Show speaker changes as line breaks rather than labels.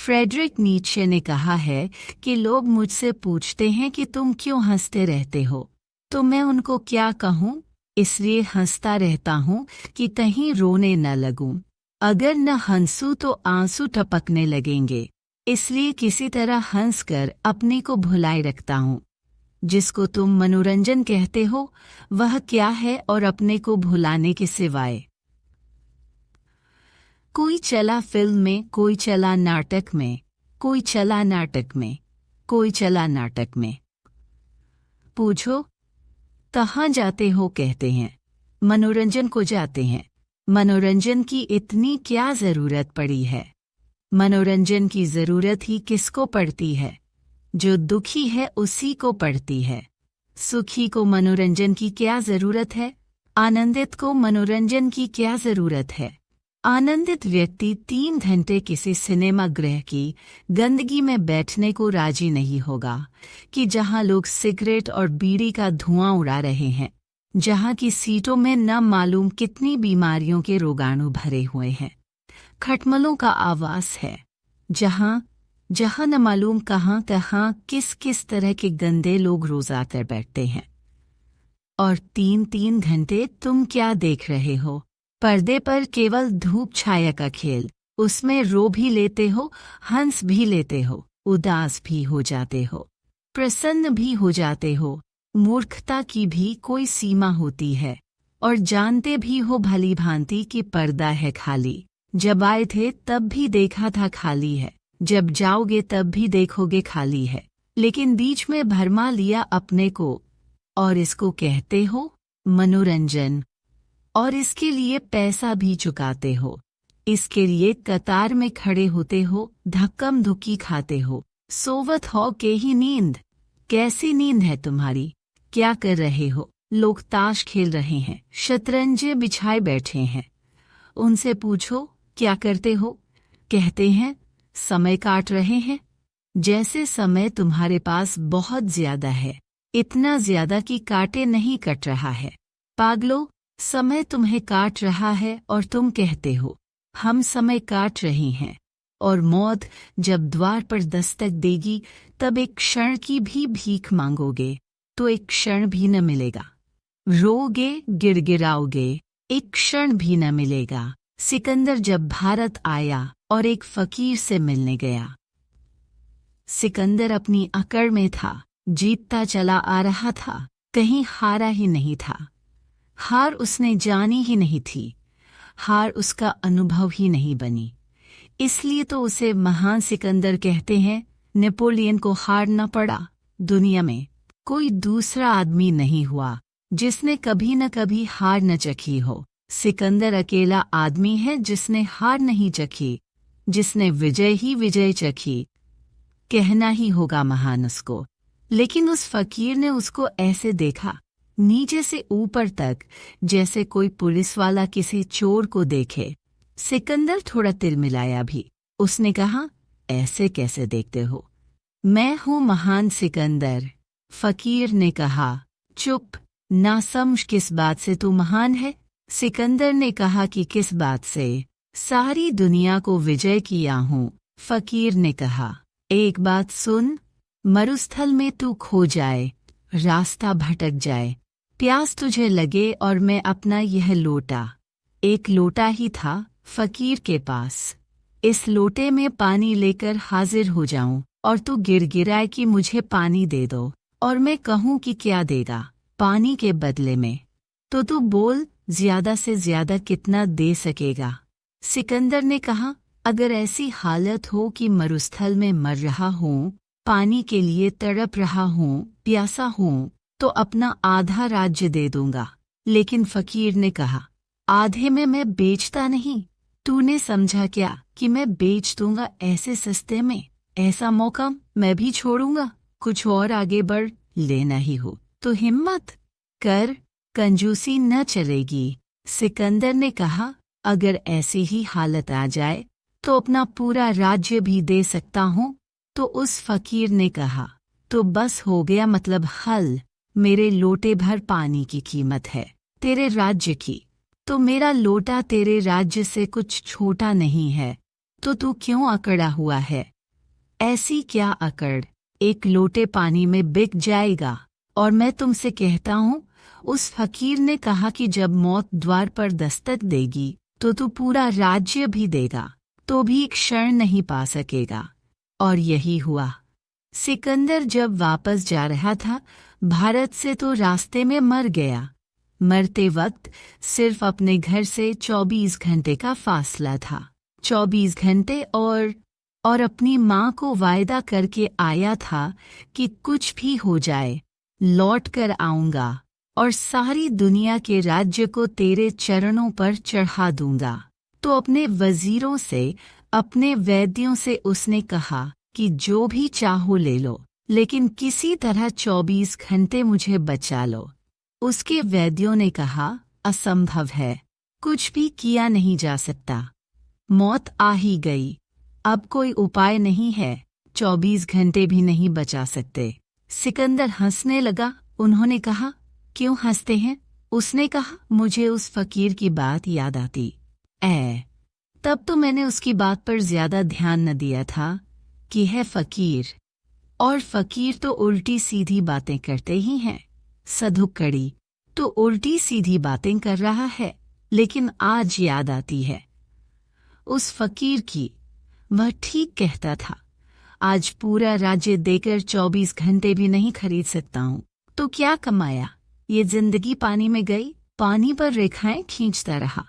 Frederick Nietzsche ने कहा है कि लोग मुझसे पूछते हैं कि तुम क्यों हंसते रहते हो, तो मैं उनको क्या कहूँ। इसलिए हंसता रहता हूँ कि कहीं रोने न लगूं। अगर न हंसूं तो आंसू टपकने लगेंगे, इसलिए किसी तरह हंसकर अपने को भुलाए रखता हूँ। जिसको तुम मनोरंजन कहते हो वह क्या है और अपने को भुलाने के सिवाय। कोई चला फिल्म में, कोई चला नाटक में, कोई चला नाटक में, कोई चला नाटक में। पूछो कहाँ जाते हो, कहते हैं मनोरंजन को जाते हैं। मनोरंजन की इतनी क्या ज़रूरत पड़ी है। मनोरंजन की ज़रूरत ही किसको पड़ती है? जो दुखी है उसी को पड़ती है। सुखी को मनोरंजन की क्या ज़रूरत है? आनंदित को मनोरंजन की क्या ज़रूरत है? आनंदित व्यक्ति 3 घंटे किसी सिनेमा गृह की गंदगी में बैठने को राजी नहीं होगा कि जहां लोग सिगरेट और बीड़ी का धुआं उड़ा रहे हैं, जहां की सीटों में न मालूम कितनी बीमारियों के रोगाणु भरे हुए हैं, खटमलों का आवास है, जहां जहां न मालूम कहां कहां किस किस तरह के गंदे लोग रोज आकर बैठते हैं। और 3-3 घंटे तुम क्या देख रहे हो? पर्दे पर केवल धूप छाया का खेल। उसमें रो भी लेते हो, हंस भी लेते हो, उदास भी हो जाते हो, प्रसन्न भी हो जाते हो। मूर्खता की भी कोई सीमा होती है, और जानते भी हो भली भांति कि पर्दा है खाली। जब आए थे तब भी देखा था खाली है, जब जाओगे तब भी देखोगे खाली है, लेकिन बीच में भरमा लिया अपने को, और इसको कहते हो मनोरंजन। और इसके लिए पैसा भी चुकाते हो, इसके लिए कतार में खड़े होते हो, धक्कम धुक्की खाते हो, सोवत हो के ही नींद। कैसी नींद है तुम्हारी? क्या कर रहे हो? लोग ताश खेल रहे हैं, शतरंजे बिछाए बैठे हैं। उनसे पूछो क्या करते हो? कहते हैं समय काट रहे हैं। जैसे समय तुम्हारे पास बहुत ज्यादा है, इतना ज्यादा कि काटे नहीं कट रहा है। पागलो, समय तुम्हें काट रहा है और तुम कहते हो हम समय काट रहे हैं। और मौत जब द्वार पर दस्तक देगी तब एक क्षण की भी भीख मांगोगे तो एक क्षण भी न मिलेगा। रोगे, गिड़गिड़ाओगे, एक क्षण भी न मिलेगा। सिकंदर जब भारत आया और एक फकीर से मिलने गया। सिकंदर अपनी अकड़ में था, जीतता चला आ रहा था, कहीं हारा ही नहीं था। हार उसने जानी ही नहीं थी, हार उसका अनुभव ही नहीं बनी। इसलिए तो उसे महान सिकंदर कहते हैं। नेपोलियन को हार न पड़ा। दुनिया में कोई दूसरा आदमी नहीं हुआ जिसने कभी न कभी हार न चखी हो। सिकंदर अकेला आदमी है जिसने हार नहीं चखी, जिसने विजय ही विजय चखी। कहना ही होगा महान उसको। लेकिन उस फकीर ने उसको ऐसे देखा, नीचे से ऊपर तक, जैसे कोई पुलिस वाला किसी चोर को देखे। सिकंदर थोड़ा तिलमिलाया भी। उसने कहा ऐसे कैसे देखते हो? मैं हूँ महान सिकंदर। फकीर ने कहा चुप, नासमझ, किस बात से तू महान है? सिकंदर ने कहा कि किस बात से? सारी दुनिया को विजय किया हूँ। फकीर ने कहा एक बात सुन, मरुस्थल में तू खो जाए, रास्ता भटक जाए, प्यास तुझे लगे और मैं अपना यह लोटा, एक लोटा ही था फकीर के पास, इस लोटे में पानी लेकर हाजिर हो जाऊं और तू गिड़गिड़ाए कि मुझे पानी दे दो, और मैं कहूँ कि क्या देगा पानी के बदले में, तो तू बोल ज्यादा से ज्यादा कितना दे सकेगा? सिकंदर ने कहा अगर ऐसी हालत हो कि मरुस्थल में मर रहा हूँ, पानी के लिए तड़प रहा हूँ, प्यासा हूँ, तो अपना आधा राज्य दे दूंगा। लेकिन फकीर ने कहा आधे में मैं बेचता नहीं। तूने समझा क्या कि मैं बेच दूंगा ऐसे सस्ते में? ऐसा मौका मैं भी छोड़ूंगा? कुछ और आगे बढ़, लेना ही हो तो हिम्मत कर, कंजूसी न चलेगी। सिकंदर ने कहा अगर ऐसी ही हालत आ जाए तो अपना पूरा राज्य भी दे सकता हूँ। तो उस फकीर ने कहा तो बस हो गया मतलब हल। मेरे लोटे भर पानी की कीमत है तेरे राज्य की, तो मेरा लोटा तेरे राज्य से कुछ छोटा नहीं है, तो तू क्यों अकड़ा हुआ है? ऐसी क्या अकड़, एक लोटे पानी में बिक जाएगा। और मैं तुमसे कहता हूँ, उस फकीर ने कहा कि जब मौत द्वार पर दस्तक देगी तो तू पूरा राज्य भी देगा तो भी क्षण नहीं पा सकेगा। और यही हुआ। सिकंदर जब वापस जा रहा था भारत से तो रास्ते में मर गया। मरते वक्त सिर्फ अपने घर से 24 घंटे का फासला था। 24 घंटे और अपनी माँ को वायदा करके आया था कि कुछ भी हो जाए लौट कर आऊंगा और सारी दुनिया के राज्य को तेरे चरणों पर चढ़ा दूंगा। तो अपने वजीरों से, अपने वैद्यों से उसने कहा कि जो भी चाहो ले लो, लेकिन किसी तरह 24 घंटे मुझे बचा लो। उसके वैद्यों ने कहा, असंभव है, कुछ भी किया नहीं जा सकता, मौत आ ही गई, अब कोई उपाय नहीं है, 24 घंटे भी नहीं बचा सकते। सिकंदर हंसने लगा। उन्होंने कहा, क्यों हंसते हैं? उसने कहा, मुझे उस फकीर की बात याद आती। तब तो मैंने उसकी बात पर ज्यादा ध्यान न दिया था कि है फकीर, और फकीर तो उल्टी सीधी बातें करते ही हैं। सधुकड़ी तो उल्टी सीधी बातें कर रहा है, लेकिन आज याद आती है उस फकीर की। वह ठीक कहता था, आज पूरा राज्य देकर 24 घंटे भी नहीं खरीद सकता हूँ, तो क्या कमाया? ये जिंदगी पानी में गई, पानी पर रेखाएं खींचता रहा।